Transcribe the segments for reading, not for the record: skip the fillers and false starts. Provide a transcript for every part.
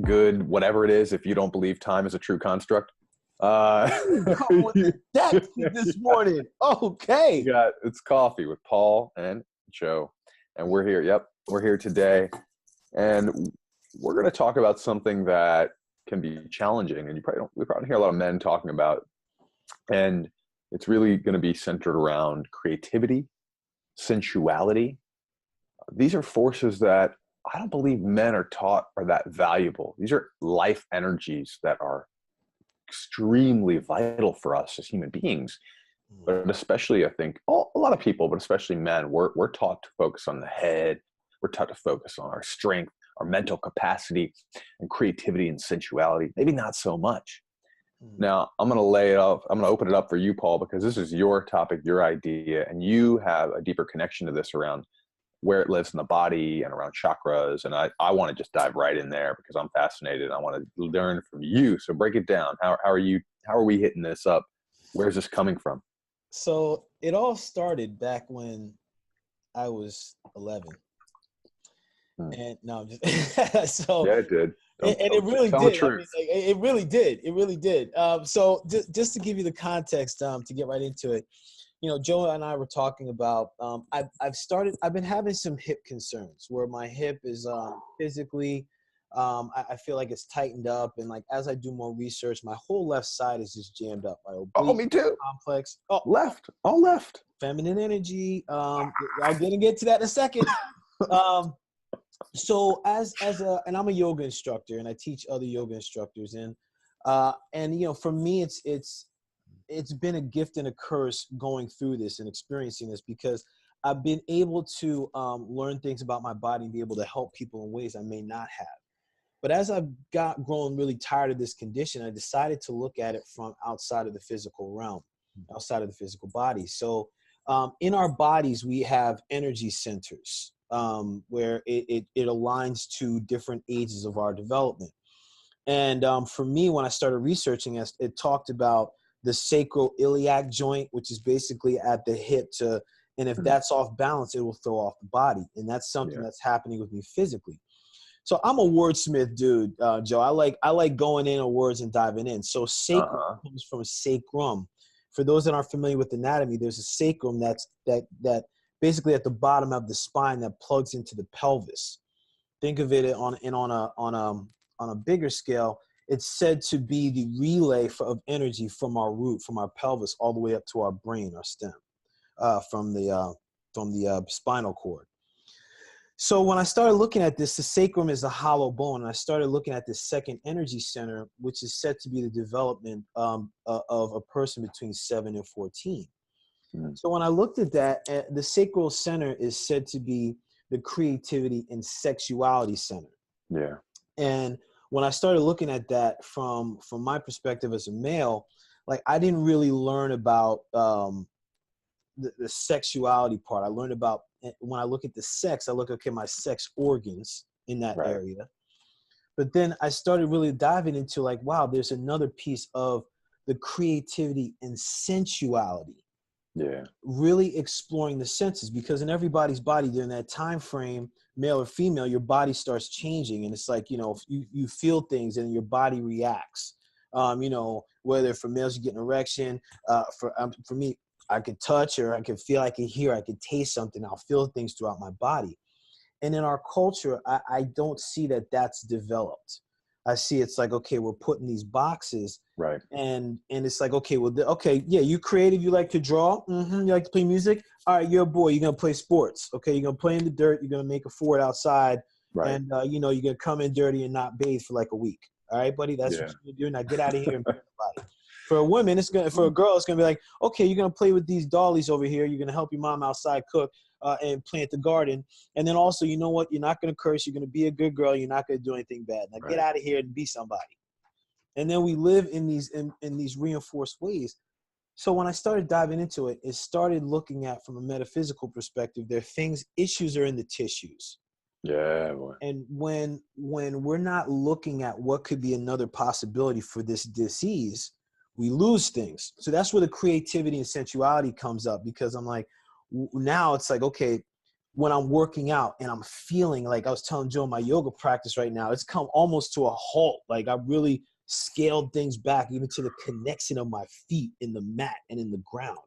good, whatever it is, if you don't believe time is a true construct. Come with the depth this morning. Okay. It's coffee with Paul and Joe. And we're here. Yep. We're here today. And we're going to talk about something that can be challenging. And we probably hear a lot of men talking about. And it's really going to be centered around creativity, sensuality. These are forces that I don't believe men are taught are that valuable. These are life energies that are extremely vital for us as human beings. But especially, I think, a lot of people, but especially men, we're taught to focus on the head. We're taught to focus on our strength, our mental capacity, and creativity and sensuality. Maybe not so much. Now, I'm going to lay it up. I'm going to open it up for you, Paul, because this is your topic, your idea, and you have a deeper connection to this around where it lives in the body and around chakras. And I want to just dive right in there because I'm fascinated. I want to learn from you. So break it down. How are we hitting this up? Where's this coming from? So it all started back when I was 11. And no, so yeah, it did. It really did. I mean, it really did. It really did. So just to give you the context, to get right into it, Joe and I were talking about, I've been having some hip concerns where my hip is physically, I feel like it's tightened up. And like, as I do more research, my whole left side is just jammed up. My oblique me too. Complex. Left. All left. Feminine energy. I'm going to get to that in a second. So and I'm a yoga instructor and I teach other yoga instructors and for me, it's been a gift and a curse going through this and experiencing this because I've been able to learn things about my body and be able to help people in ways I may not have. But as I've grown really tired of this condition, I decided to look at it from outside of the physical realm, outside of the physical body. So in our bodies, we have energy centers where it aligns to different ages of our development. And for me, when I started researching it, it talked about the sacroiliac joint, which is basically at the hip and if that's off balance, it will throw off the body. And that's something that's happening with me physically. So I'm a wordsmith dude, Joe. I like going in on words and diving in. So sacrum comes from sacrum. For those that aren't familiar with anatomy, there's a sacrum that basically at the bottom of the spine that plugs into the pelvis. Think of it on a bigger scale. It's said to be the relay of energy from our root, from our pelvis, all the way up to our brain, our stem, from the spinal cord. So when I started looking at this, the sacrum is a hollow bone, and I started looking at this second energy center, which is said to be the development of a person between 7 and 14. So when I looked at that, the sacral center is said to be the creativity and sexuality center. Yeah. And when I started looking at that from my perspective as a male, like I didn't really learn about the sexuality part. I learned about, when I look at the sex, I look, okay, my sex organs in that area. But then I started really diving into like, wow, there's another piece of the creativity and sensuality. Yeah. Really exploring the senses, because in everybody's body during that time frame, male or female, your body starts changing. And it's like, you feel things and your body reacts. Whether for males you get an erection, for me, I could touch, or I could feel, I could hear, I could taste something. I'll feel things throughout my body. And in our culture, I don't see that that's developed. I see it's like, okay, we're putting these boxes. Right. And it's like, okay, well, yeah, you creative, you like to draw, you like to play music. All right, you're a boy, you're going to play sports. Okay, you're going to play in the dirt, you're going to make a fort outside. Right. And, you're going to come in dirty and not bathe for like a week. All right, buddy, that's what you're doing. Now get out of here and be everybody. For a woman, for a girl, it's going to be like, okay, you're going to play with these dollies over here. You're going to help your mom outside cook and plant the garden. And then also, you know what? You're not going to curse. You're going to be a good girl. You're not going to do anything bad. Now get out of here and be somebody. And then we live in these reinforced ways. So when I started diving into it, it started looking at, from a metaphysical perspective, issues are in the tissues. Yeah, boy. And when we're not looking at what could be another possibility for this disease, we lose things. So that's where the creativity and sensuality comes up, because I'm like, now it's like, okay, when I'm working out and I'm feeling like I was telling Joe, my yoga practice right now, it's come almost to a halt. Like I really scaled things back, even to the connection of my feet in the mat and in the ground.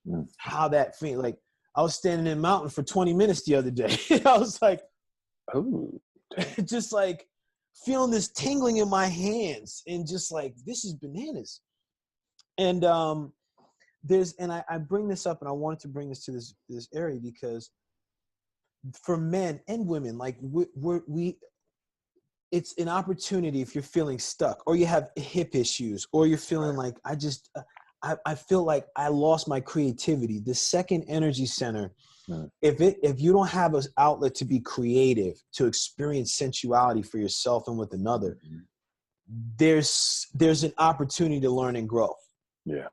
Mm. How that feel, like I was standing in a mountain for 20 minutes the other day. I was like, Oh, just like feeling this tingling in my hands and just like, this is bananas. And I bring this up and I wanted to bring this to this area because for men and women, like it's an opportunity if you're feeling stuck or you have hip issues or you're feeling like I feel like I lost my creativity. The second energy center, if you don't have an outlet to be creative, to experience sensuality for yourself and with another, there's an opportunity to learn and grow. Yeah.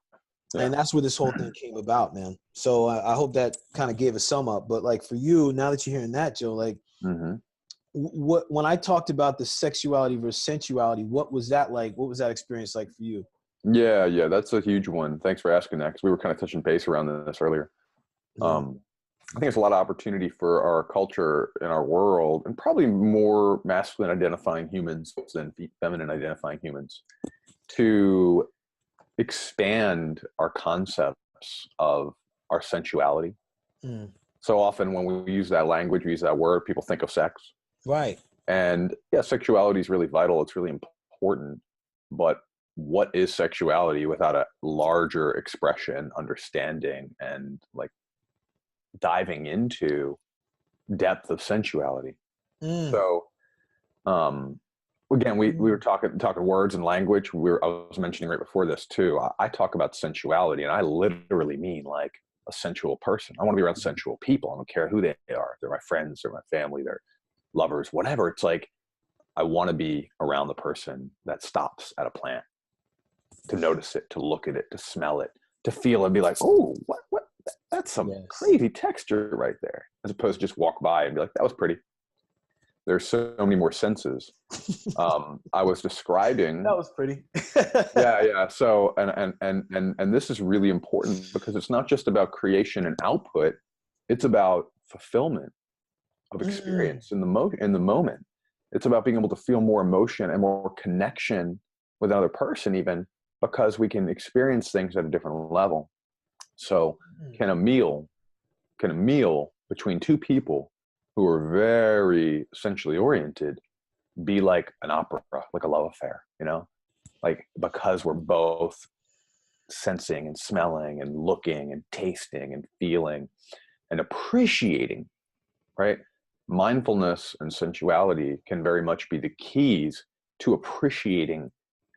And that's where this whole thing came about, man. So I hope that kind of gave a sum up. But like for you, now that you're hearing that, Joe, like when I talked about the sexuality versus sensuality, what was that like? What was that experience like for you? Yeah, that's a huge one. Thanks for asking that, because we were kind of touching base around this earlier. Yeah. I think there's a lot of opportunity for our culture and our world, and probably more masculine identifying humans than feminine identifying humans, to expand our concepts of our sensuality. So often when we use that language, we use that word, people think of sex. Right. And yeah, sexuality is really vital. It's really important. But what is sexuality without a larger expression, understanding, and like diving into depth of sensuality? So again, we were talking words and language. I was mentioning right before this too. I talk about sensuality, and I literally mean like a sensual person. I want to be around sensual people. I don't care who they are. If they're my friends, they're my family, they're lovers, whatever. It's like I want to be around the person that stops at a plant to notice it, to look at it, to smell it, to feel it, and be like, oh, what? That's some crazy texture right there. As opposed to just walk by and be like, that was pretty. There's so many more senses. I was describing. That was pretty. Yeah. So, and this is really important because it's not just about creation and output. It's about fulfillment of experience in the moment. It's about being able to feel more emotion and more connection with another person, even because we can experience things at a different level. So, can a meal between two people who are very sensually oriented be like an opera, like a love affair, like because we're both sensing and smelling and looking and tasting and feeling and appreciating, right? Mindfulness and sensuality can very much be the keys to appreciating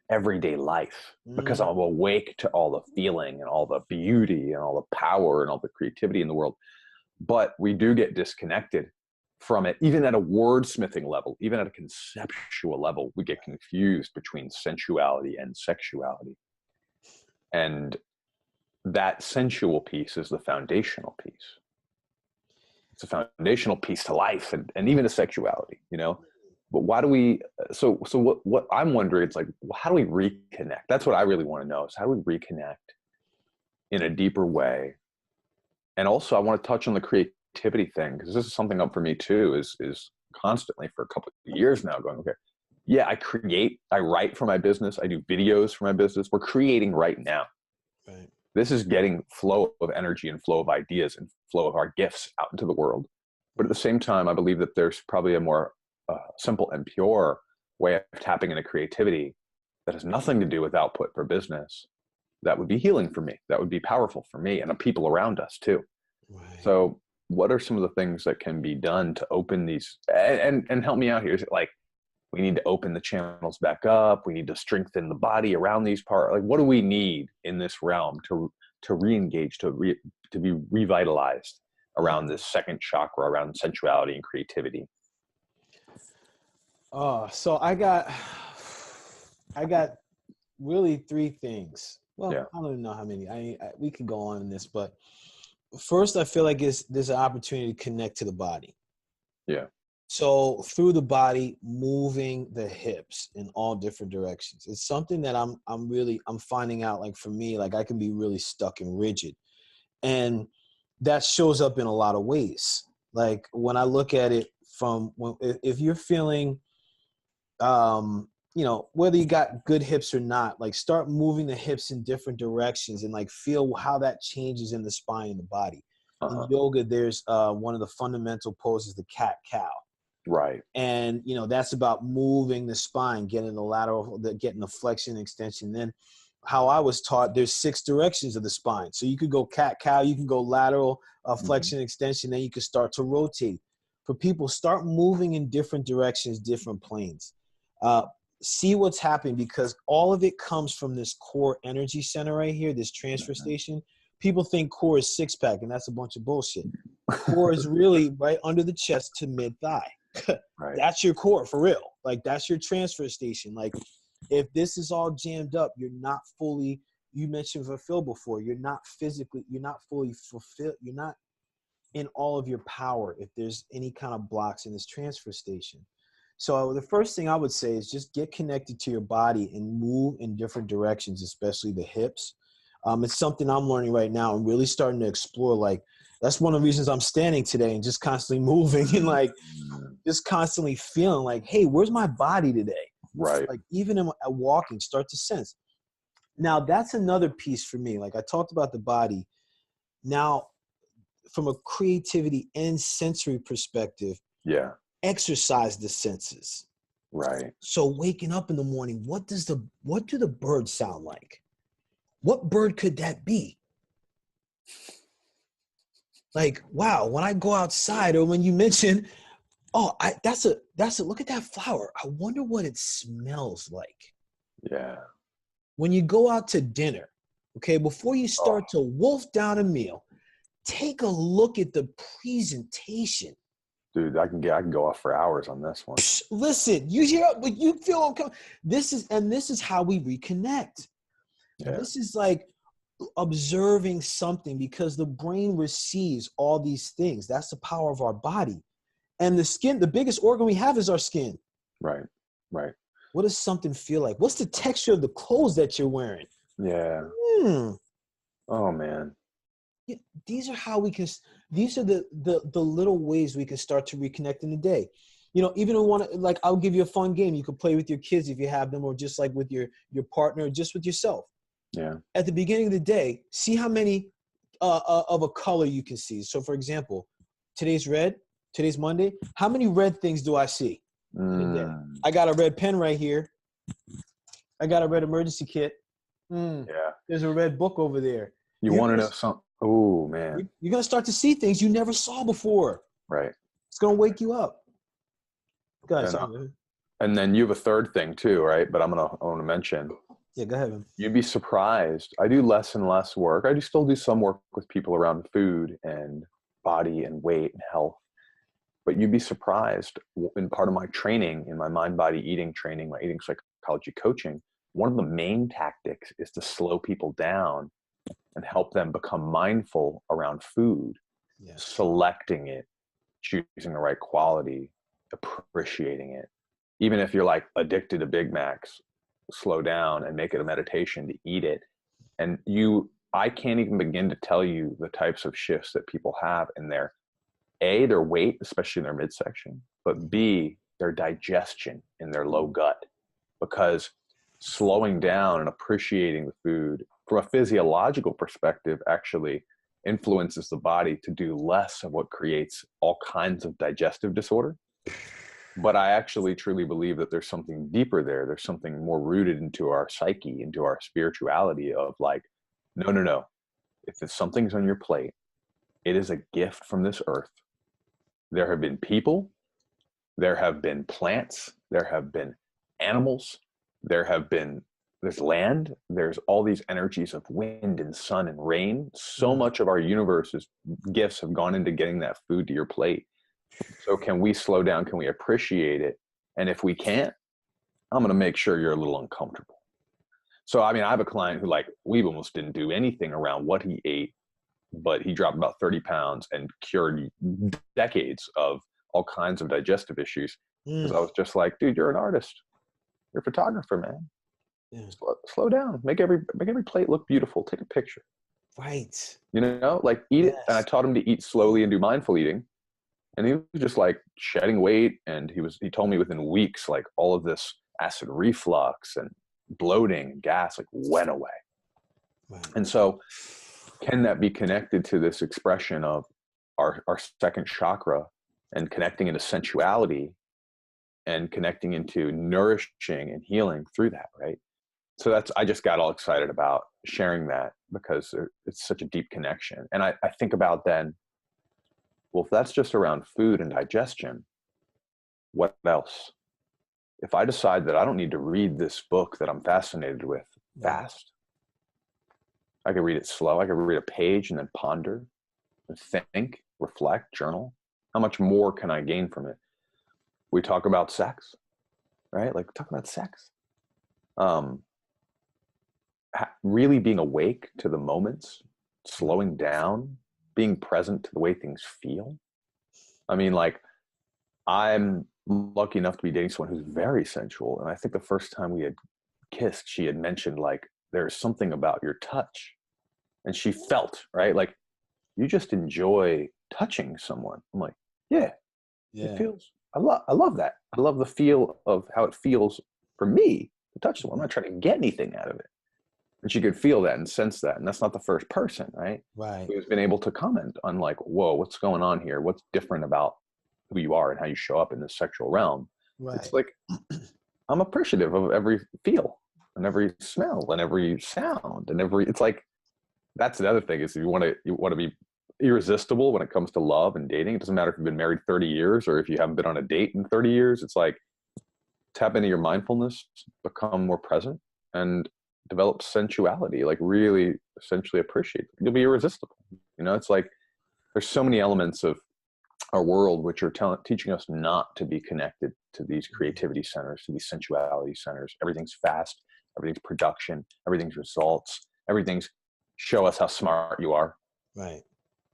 everyday life, because I'm awake to all the feeling and all the beauty and all the power and all the creativity in the world. But we do get disconnected from it, even at a wordsmithing level, even at a conceptual level. We get confused between sensuality and sexuality. And that sensual piece is the foundational piece. It's a foundational piece to life and even to sexuality, But why do we, so what I'm wondering, it's like, how do we reconnect? That's what I really want to know, is how do we reconnect in a deeper way? And also I want to touch on the creativity thing, because this is something up for me too, is constantly for a couple of years now going, okay, yeah, I write for my business. I do videos for my business. We're creating right now. Right. This is getting flow of energy and flow of ideas and flow of our gifts out into the world. But at the same time, I believe that there's probably a more simple and pure way of tapping into creativity that has nothing to do with output for business. That would be healing for me. That would be powerful for me and the people around us too. Right. So what are some of the things that can be done to open these, and help me out here? Is it like, we need to open the channels back up, we need to strengthen the body around these parts? Like, what do we need in this realm to re-engage, to be revitalized around this second chakra, around sensuality and creativity? So I got really three things. Well, yeah. I don't even know how many. We could go on in this, but first, I feel like there's an opportunity to connect to the body. Yeah. So through the body, moving the hips in all different directions. It's something that I'm finding out, like for me, like I can be really stuck and rigid. And that shows up in a lot of ways. Like when I look at it from if you're feeling, whether you got good hips or not, like start moving the hips in different directions and like feel how that changes in the spine and the body. In Uh-huh. yoga, there's one of the fundamental poses, the cat cow. Right. And, that's about moving the spine, getting the flexion, extension. Then how I was taught, there's 6 directions of the spine. So you could go cat cow, you can go lateral, flexion, extension, then you can start to rotate. For people, start moving in different directions, different planes. See what's happening, because all of it comes from this core energy center right here, this transfer station. People think core is 6-pack, and that's a bunch of bullshit. Core is really right under the chest to mid-thigh. Right. That's your core for real. Like that's your transfer station. Like if this is all jammed up, you're not fully, you mentioned fulfilled before, you're not fully fulfilled. You're not in all of your power if there's any kind of blocks in this transfer station. So the first thing I would say is just get connected to your body and move in different directions, especially the hips. It's something I'm learning right now and really starting to explore. Like that's one of the reasons I'm standing today and just constantly moving and like just constantly feeling like, hey, where's my body today? Right. Like even in walking, start to sense. Now that's another piece for me. Like I talked about the body. Now, from a creativity and sensory perspective, Yeah. exercise the senses. Right. So waking up in the morning, what do the birds sound like? What bird could that be? Like, wow, when I go outside, or when you mention, that's a look at that flower. I wonder what it smells like. Yeah. When you go out to dinner, okay, before you start to wolf down a meal, take a look at the presentation. Dude, I can go off for hours on this one. Listen, you hear, but you feel uncomfortable. This is how we reconnect. Yeah. This is like observing something, because the brain receives all these things. That's the power of our body. And the skin, the biggest organ we have is our skin. Right. Right. What does something feel like? What's the texture of the clothes that you're wearing? Yeah. Oh man. These are how we can, these are the little ways we can start to reconnect in the day. Even like, I'll give you a fun game you could play with your kids if you have them, or just like with your partner, or just with yourself. Yeah. At the beginning of the day, see how many of a color you can see. So for example, today's red, today's Monday. How many red things do I see in a day? I got a red pen right here. I got a red emergency kit. Yeah. There's a red book over there. You want to know something? Oh man. You're going to start to see things you never saw before. Right. It's going to wake you up. Go ahead. And then you have a third thing too, right? But I want to mention. Yeah, go ahead, man. You'd be surprised. I do less and less work. I do still do some work with people around food and body and weight and health. But you'd be surprised, in part of my training, in my mind, body, eating training, my eating psychology coaching, one of the main tactics is to slow people down and help them become mindful around food, selecting it, choosing the right quality, appreciating it. Even if you're like addicted to Big Macs, slow down and make it a meditation to eat it. And I can't even begin to tell you the types of shifts that people have in their weight, especially in their midsection, but B, their digestion in their low gut. Because slowing down and appreciating the food from a physiological perspective actually influences the body to do less of what creates all kinds of digestive disorder. But I actually truly believe that there's something deeper there. There's something more rooted into our psyche, into our spirituality of like, no. If something's on your plate, it is a gift from this earth. There have been people, there have been plants, there have been animals, there's land, there's all these energies of wind and sun and rain. So much of our universe's gifts have gone into getting that food to your plate. So can we slow down? Can we appreciate it? And if we can't, I'm going to make sure you're a little uncomfortable. So, I mean, I have a client who we almost didn't do anything around what he ate, but he dropped about 30 pounds and cured decades of all kinds of digestive issues. Because I was just like, dude, you're an artist. You're a photographer, man. Yeah. Slow down. Make every plate look beautiful. Take a picture. Right. Eat it. And I taught him to eat slowly and do mindful eating. And he was just like shedding weight. And he told me within weeks, like all of this acid reflux and bloating and gas like went away. Right. And so can that be connected to this expression of our second chakra and connecting into sensuality and connecting into nourishing and healing through that, right? So I just got all excited about sharing that because it's such a deep connection. And I think about then, well, if that's just around food and digestion, what else? If I decide that I don't need to read this book that I'm fascinated with fast, I could read it slow. I could read a page and then ponder and think, reflect, journal. How much more can I gain from it? We talk about sex, right? Like talk about sex. Really being awake to the moments, slowing down, being present to the way things feel. I mean, like, I'm lucky enough to be dating someone who's very sensual. And I think the first time we had kissed, she had mentioned, like, there's something about your touch. And she felt, right? Like, you just enjoy touching someone. I'm like, yeah, it feels, I love that. I love the feel of how it feels for me to touch someone. I'm not trying to get anything out of it. And she could feel that and sense that. And that's not the first person, right? Right. Who's been able to comment on, like, whoa, what's going on here? What's different about who you are and how you show up in this sexual realm? Right. It's like, I'm appreciative of every feel and every smell and every sound and it's like, that's the other thing is you want to be irresistible when it comes to love and dating. It doesn't matter if you've been married 30 years or if you haven't been on a date in 30 years. It's like, tap into your mindfulness, become more present, and develop sensuality. Like, really essentially appreciate it. You'll be irresistible. It's like there's so many elements of our world which are teaching us not to be connected to these creativity centers, to these sensuality centers. Everything's fast, everything's production, everything's results, everything's show us how smart you are, Right.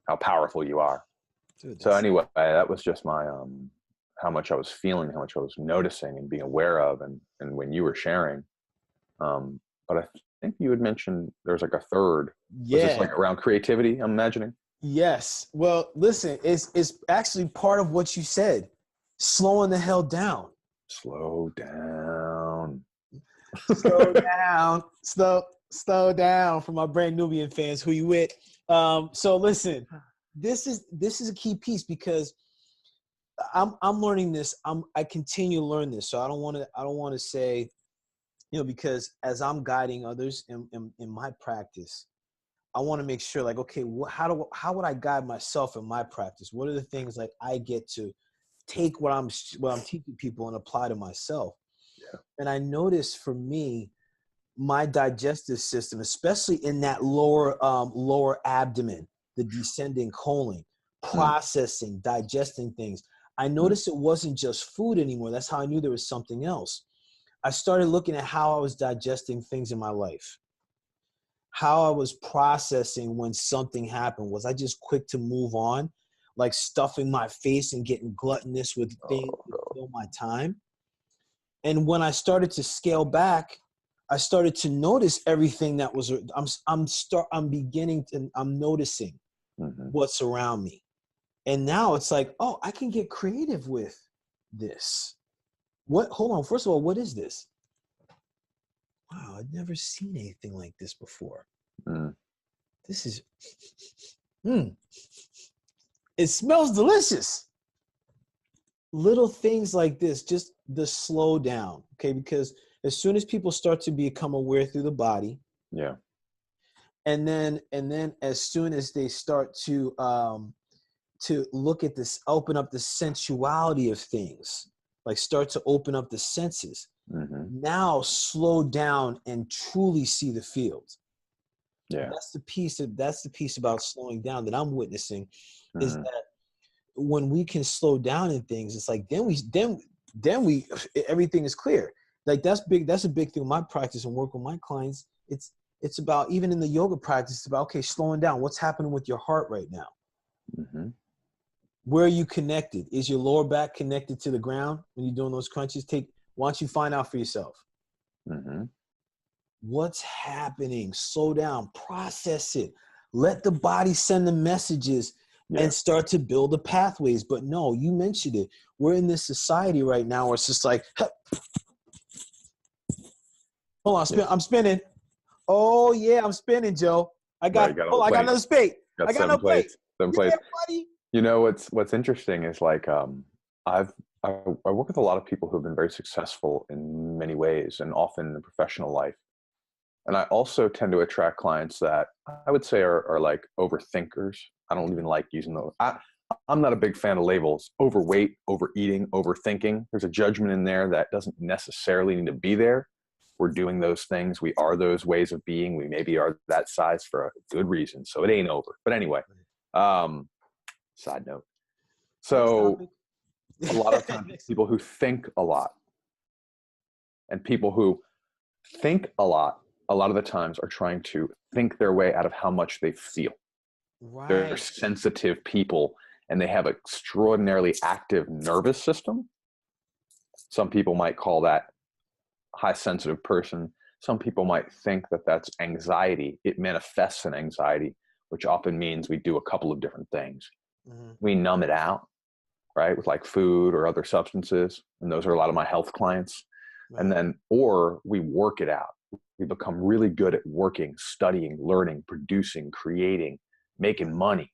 how powerful you are. Dude, So anyway, that was just my how much I was feeling, how much I was noticing and being aware of, and when you were sharing. But I think you had mentioned there's like a third. Was this like around creativity, I'm imagining? Yes. Well, listen, it's actually part of what you said. Slowing the hell down. Slow down. Slow down. Slow down for my brand Nubian fans. Who you with? So listen, this is a key piece because I'm learning this. I continue to learn this. So I don't want to say, because as I'm guiding others in my practice, I want to make sure, like, okay, how would I guide myself in my practice? What are the things like I get to take what I'm teaching people and apply to myself? Yeah. And I noticed for me, my digestive system, especially in that lower abdomen, the descending colon, processing, digesting things. I noticed it wasn't just food anymore. That's how I knew there was something else. I started looking at how I was digesting things in my life, how I was processing when something happened. Was I just quick to move on, like stuffing my face and getting gluttonous with things to fill my time? And when I started to scale back, I started to notice everything that was, I'm noticing what's around me. And now it's like, oh, I can get creative with this. Hold on. First of all, what is this? Wow, I'd never seen anything like this before. This is, it smells delicious. Little things like this, just the slow down, okay? Because as soon as people start to become aware through the body, yeah, and then as soon as they start to look at this, open up the sensuality of things, like start to open up the senses. Now slow down and truly see the field. Yeah, that's the piece about slowing down that I'm witnessing, is that when we can slow down in things, it's like then we everything is clear. Like that's a big thing in my practice and work with my clients. It's about, even in the yoga practice, it's about, okay, slowing down. What's happening with your heart right now? Where are you connected? Is your lower back connected to the ground when you're doing those crunches? Why don't you find out for yourself? What's happening? Slow down, process it. Let the body send the messages Yeah. and start to build the pathways. But no, you mentioned it. We're in this society right now where it's just like, hold on, Yeah. I'm spinning. Oh yeah, I'm spinning, Joe. Right. Got all the I got another plates. spade. Got I got seven no plate. plates. Seven Yeah, plates. buddy. You know what's interesting is like I've I work with a lot of people who have been very successful in many ways and often in professional life. And I also tend to attract clients that I would say are like overthinkers. I don't even like using those. I'm not a big fan of labels. Overweight, overeating, overthinking. There's a judgment in there that doesn't necessarily need to be there. We're doing those things. We are those ways of being. We maybe are that size for a good reason. So it ain't over. But anyway, side note. Next So topic. a lot of times people who think a lot and people who think a lot of the times are trying to think their way out of how much they feel. They're Right. sensitive people and they have an extraordinarily active nervous system. Some people might call that high sensitive person. Some people might think that that's anxiety. It manifests in anxiety, which often means we do a couple of different things. Mm-hmm. We numb it out, right, with like food or other substances. And those are a lot of my health clients. Right. And then, or we work it out. We become really good at working, studying, learning, producing, creating, making money,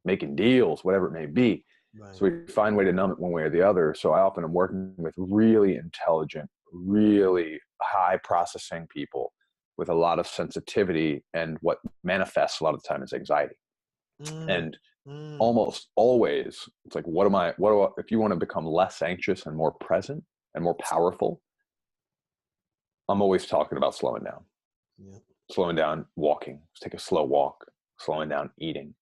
making deals, whatever it may be. Right. So we find a way to numb it one way or the other. So I often am working with really intelligent, really high processing people with a lot of sensitivity, and what manifests a lot of the time is anxiety. And almost always it's like, if you want to become less anxious and more present and more powerful, I'm always talking about slowing down. Yeah. Slowing down, walking, take a slow walk, slowing down, eating.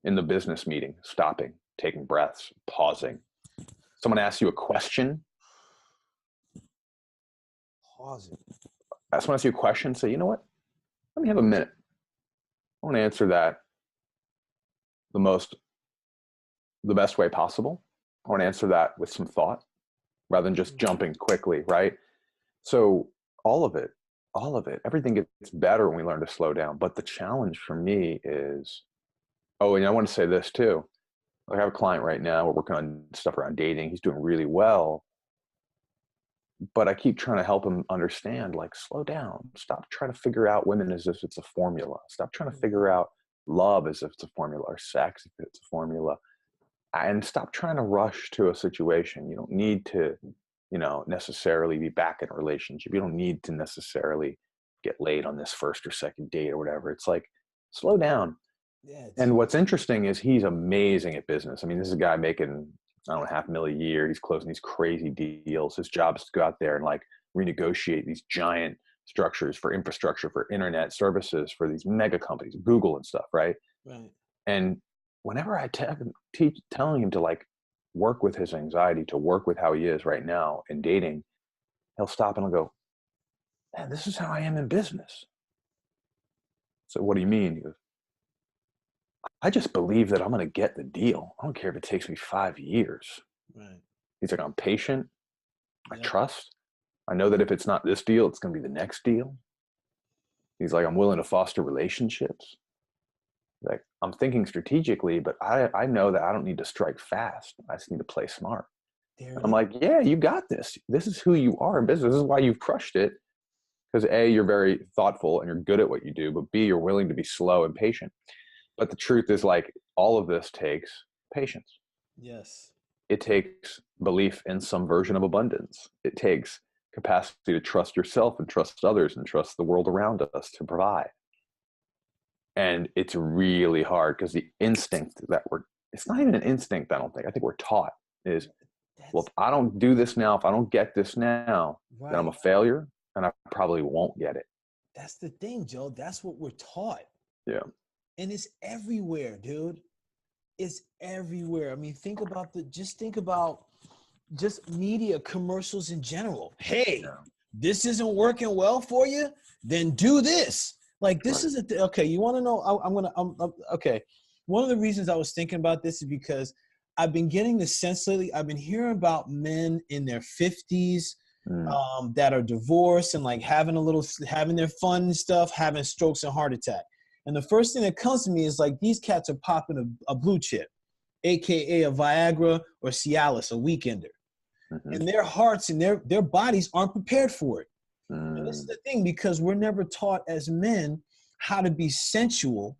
In the business meeting, stopping, taking breaths, pausing. Someone asks you a question. Pause it. Someone asks you a question, say, you know what? Let me have a minute. I want to answer that the best way possible. I want to answer that with some thought rather than just jumping quickly, right? So all of it, everything gets better when we learn to slow down. But the challenge for me is, oh, and I want to say this too. I have a client right now. We're working on stuff around dating. He's doing really well. But I keep trying to help him understand, like, slow down. Stop trying to figure out women as if it's a formula. Stop trying to figure out love as if it's a formula, or sex if it's a formula. And stop trying to rush to a situation. You don't need to, necessarily be back in a relationship. You don't need to necessarily get laid on this first or second date or whatever. It's like, slow down. Yeah. And what's interesting is he's amazing at business. I mean, this is a guy making, I don't know, $500,000 a year. He's closing these crazy deals. His job is to go out there and like renegotiate these giant structures for infrastructure, for internet services, for these mega companies, Google and stuff, right? Right. And whenever I telling him to like work with his anxiety, to work with how he is right now in dating, he'll stop and he'll go, man, this is how I am in business. So what do you mean? He goes, I just believe that I'm going to get the deal. I don't care if it takes me 5 years. Right. He's like, I'm patient. I Yep. trust. I know that if it's not this deal, it's going to be the next deal. He's like, I'm willing to foster relationships. Like, I'm thinking strategically, but I know that I don't need to strike fast. I just need to play smart. And I'm like, yeah, you got this. This is who you are in business. This is why you've crushed it. Because A, you're very thoughtful and you're good at what you do, but B, you're willing to be slow and patient. But the truth is, like, all of this takes patience. Yes. It takes belief in some version of abundance. It takes capacity to trust yourself and trust others and trust the world around us to provide. And it's really hard because the instinct it's not even an instinct, I don't think. I think we're taught is, well, if I don't do this now, if I don't get this now, right. then I'm a failure and I probably won't get it. That's the thing, Joe. That's what we're taught. Yeah. And it's everywhere, dude. It's everywhere. I mean, think about just media commercials in general. Hey, this isn't working well for you, then do this. Like, this is okay. You want to know? Okay. One of the reasons I was thinking about this is because I've been getting the sense lately. I've been hearing about men in their 50s that are divorced and like having their fun and stuff, having strokes and heart attack. And the first thing that comes to me is like, these cats are popping a blue chip, AKA a Viagra or Cialis, a weekender. Mm-hmm. And their hearts and their bodies aren't prepared for it. And this is Mm. the thing, because we're never taught as men how to be sensual.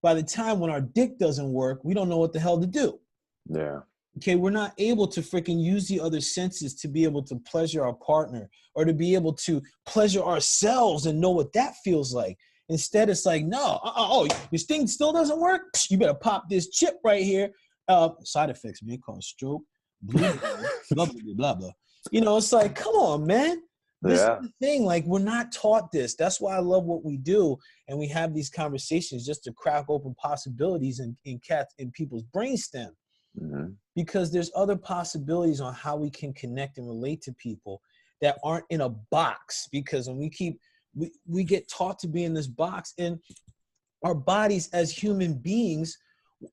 By the time when our dick doesn't work, we don't know what the hell to do. Yeah. Okay, we're not able to freaking use the other senses to be able to pleasure our partner or to be able to pleasure ourselves and know what that feels like. Instead, it's like, no, oh, your thing still doesn't work? You better pop this chip right here. Side effects, man, called stroke, blue, blah, blah, blah, blah, blah. You know, it's like, come on, man. This is Yeah. the thing. Like, we're not taught this. That's why I love what we do. And we have these conversations just to crack open possibilities in people's brainstem. Mm-hmm. Because there's other possibilities on how we can connect and relate to people that aren't in a box. Because when we get taught to be in this box, and our bodies as human beings,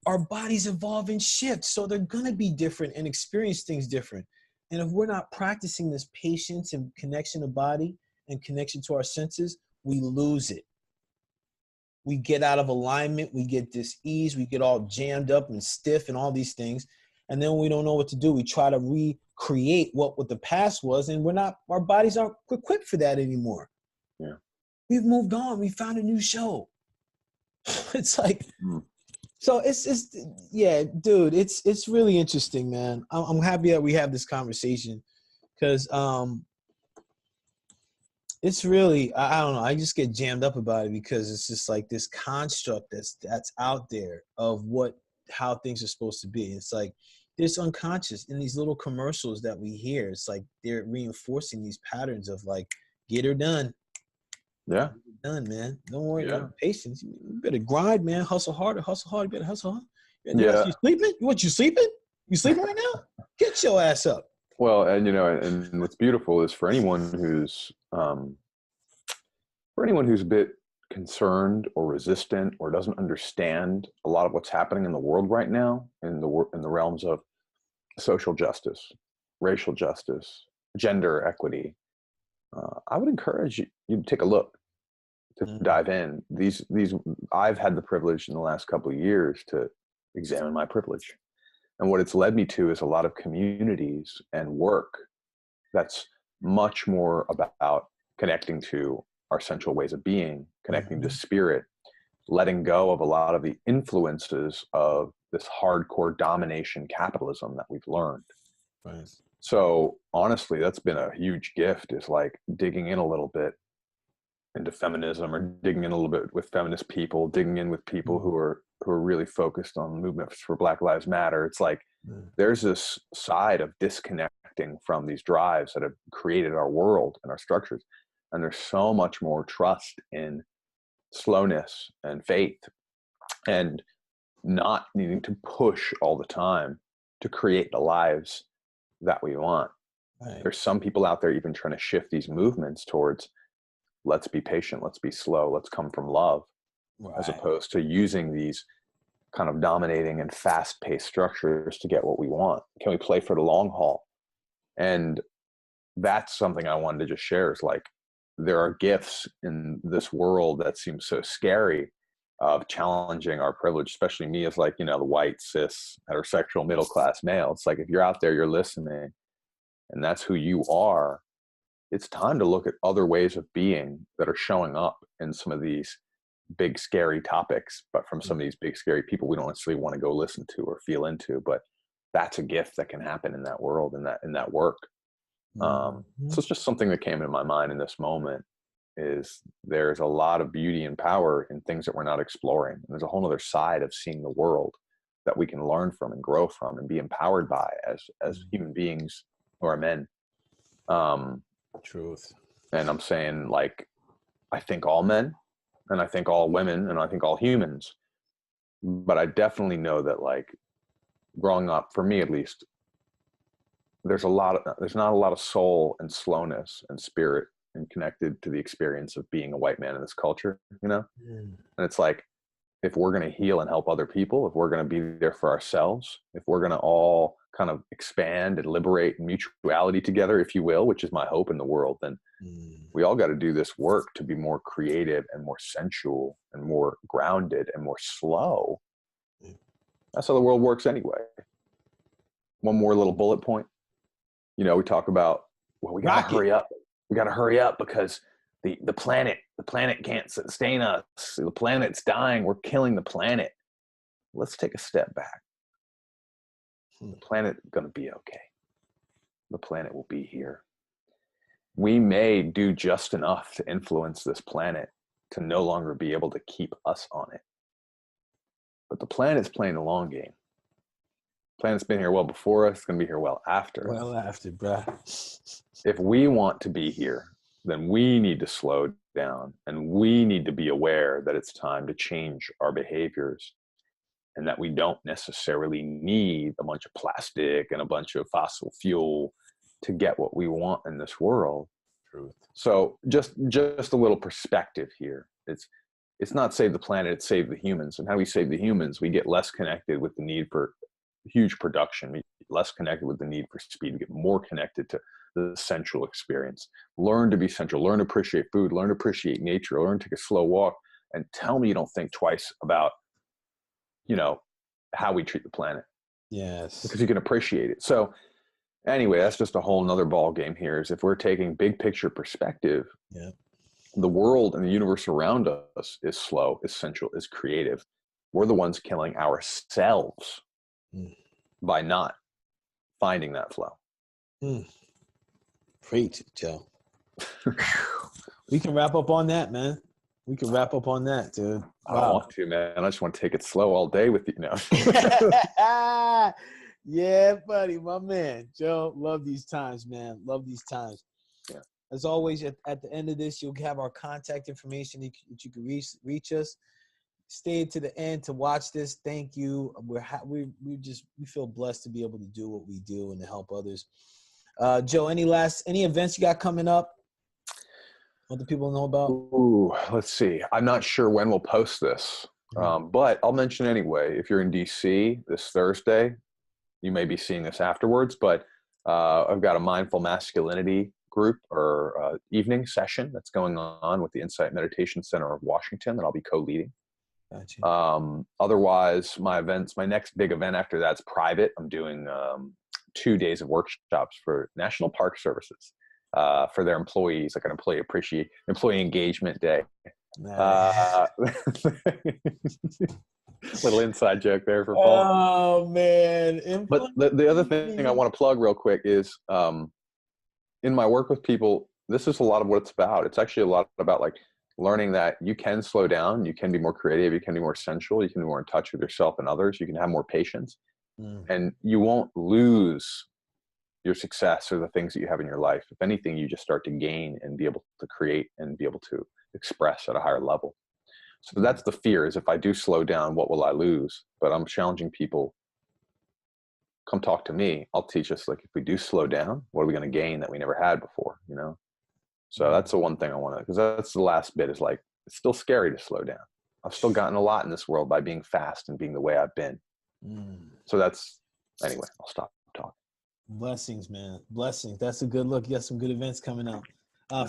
our bodies evolve and shift. So they're going to be different and experience things different. And if we're not practicing this patience and connection to body and connection to our senses, we lose it. We get out of alignment, we get dis-ease, we get all jammed up and stiff and all these things. And then we don't know what to do. We try to recreate what the past was, and our bodies aren't equipped for that anymore. Yeah. We've moved on. We found a new show. It's like, so it's yeah, dude, it's really interesting, man. I'm happy that we have this conversation because it's really, I don't know, I just get jammed up about it because it's just like this construct that's out there of how things are supposed to be. It's like there's unconscious in these little commercials that we hear. It's like they're reinforcing these patterns of like, get her done. Yeah. Done, man. Don't worry Yeah. about patience. You better grind, man. Hustle harder, hustle hard. You better hustle hard. Yeah. You sleeping? You sleeping? You sleeping right now? Get your ass up. Well, and and what's beautiful is for anyone who's a bit concerned or resistant or doesn't understand a lot of what's happening in the world right now in the realms of social justice, racial justice, gender equity, I would encourage you to take a look, to dive in. These I've had the privilege in the last couple of years to examine my privilege. And what it's led me to is a lot of communities and work that's much more about connecting to our central ways of being, connecting to spirit, letting go of a lot of the influences of this hardcore domination capitalism that we've learned. Right. So honestly, that's been a huge gift, is like digging in a little bit into feminism, or digging in a little bit with feminist people, digging in with people who are really focused on movements for Black Lives Matter. It's like there's this side of disconnecting from these drives that have created our world and our structures. And there's so much more trust in slowness and faith, and not needing to push all the time to create the lives that we want. Right. There's some people out there even trying to shift these movements towards, let's be patient, let's be slow, let's come from love, as opposed to using these kind of dominating and fast-paced structures to get what we want. Can we play for the long haul? And that's something I wanted to just share, is like, there are gifts in this world that seem so scary, of challenging our privilege, especially me as like, the white, cis, heterosexual, middle-class male. It's like, if you're out there, you're listening, and that's who you are, it's time to look at other ways of being that are showing up in some of these big, scary topics, but from some of these big, scary people we don't necessarily want to go listen to or feel into. But that's a gift that can happen in that world, in that work. So it's just something that came into my mind in this moment, is there's a lot of beauty and power in things that we're not exploring. And there's a whole other side of seeing the world that we can learn from and grow from and be empowered by as human beings who are men. Truth. And I'm saying, like, I think all men, and I think all women, and I think all humans. But I definitely know that, like, growing up, for me at least, there's not a lot of soul and slowness and spirit and connected to the experience of being a white man in this culture, And it's like, if we're going to heal and help other people, if we're going to be there for ourselves, if we're going to all kind of expand and liberate mutuality together, if you will, which is my hope in the world, then we all got to do this work to be more creative and more sensual and more grounded and more slow. That's how the world works anyway. One more little bullet point. We talk about, well, we got to hurry up. We got to hurry up because the planet can't sustain us. The planet's dying. We're killing the planet. Let's take a step back. The planet is going to be okay. The planet will be here. We may do just enough to influence this planet to no longer be able to keep us on it. But the planet's playing the long game. The planet's been here well before us. It's going to be here well after. Well after, bruh. If we want to be here, then we need to slow down, and we need to be aware that it's time to change our behaviors, and that we don't necessarily need a bunch of plastic and a bunch of fossil fuel to get what we want in this world. Truth. So just a little perspective here. It's not save the planet, it's save the humans. And how do we save the humans? We get less connected with the need for huge production. We get less connected with the need for speed. We get more connected to the sensual experience. Learn to be sensual. Learn to appreciate food. Learn to appreciate nature. Learn to take a slow walk. And tell me you don't think twice about how we treat the planet. Yes. Because you can appreciate it. So anyway, that's just a whole nother ball game here, is if we're taking big picture perspective, the world and the universe around us is slow, is sensual, is creative. We're the ones killing ourselves by not finding that flow. Preach, Joe. We can wrap up on that, man. We can wrap up on that, dude. Wow. I don't want to, man. I just want to take it slow all day with you now. Yeah, buddy, my man. Joe, love these times, man. Love these times. Yeah. As always, at the end of this, you'll have our contact information that you can reach us. Stay to the end to watch this. Thank you. We feel blessed to be able to do what we do and to help others. Joe, any events you got coming up? What do people know about? Ooh, let's see. I'm not sure when we'll post this, but I'll mention anyway. If you're in DC this Thursday, you may be seeing this afterwards, but I've got a mindful masculinity group or evening session that's going on with the Insight Meditation Center of Washington that I'll be co-leading. Gotcha. Otherwise, my next big event after that's private. I'm doing 2 days of workshops for National Park Services for their employees, like an employee engagement day. Nice. Little inside joke there for Paul. Oh man! But the other thing I want to plug real quick is in my work with people, this is a lot of what it's about. It's actually a lot about like learning that you can slow down, you can be more creative, you can be more sensual, you can be more in touch with yourself and others, you can have more patience, and you won't lose your success or the things that you have in your life. If anything, you just start to gain and be able to create and be able to express at a higher level. So that's the fear, is if I do slow down, what will I lose? But I'm challenging people, come talk to me. I'll teach us, like, if we do slow down, what are we going to gain that we never had before, So that's the one thing I want to, because that's the last bit, is like, it's still scary to slow down. I've still gotten a lot in this world by being fast and being the way I've been. So anyway, I'll stop talking. Blessings, man. Blessings. That's a good look. You got some good events coming up.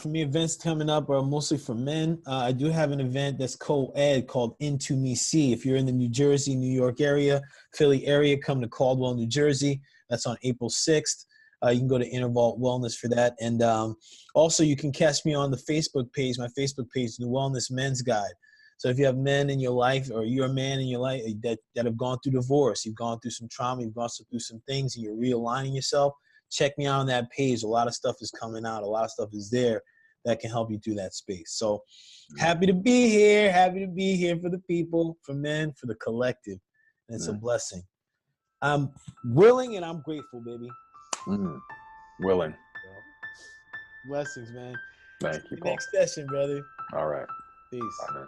For me, events coming up are mostly for men. I do have an event that's co-ed called Into Me See. If you're in the New Jersey, New York area, Philly area, come to Caldwell, New Jersey. That's on April 6th. You can go to Interval Wellness for that. And also you can catch me on the Facebook page, my Facebook page, The Wellness Men's Guide. So if you have men in your life, or you're a man in your life that have gone through divorce, you've gone through some trauma, you've gone through some things, and you're realigning yourself, check me out on that page. A lot of stuff is coming out. A lot of stuff is there that can help you through that space. So happy to be here. Happy to be here for the people, for men, for the collective. And it's a blessing. I'm willing and I'm grateful, baby. Willing. Blessings, man. Thank you, Paul. Next session, brother. All right. Peace. Bye, man.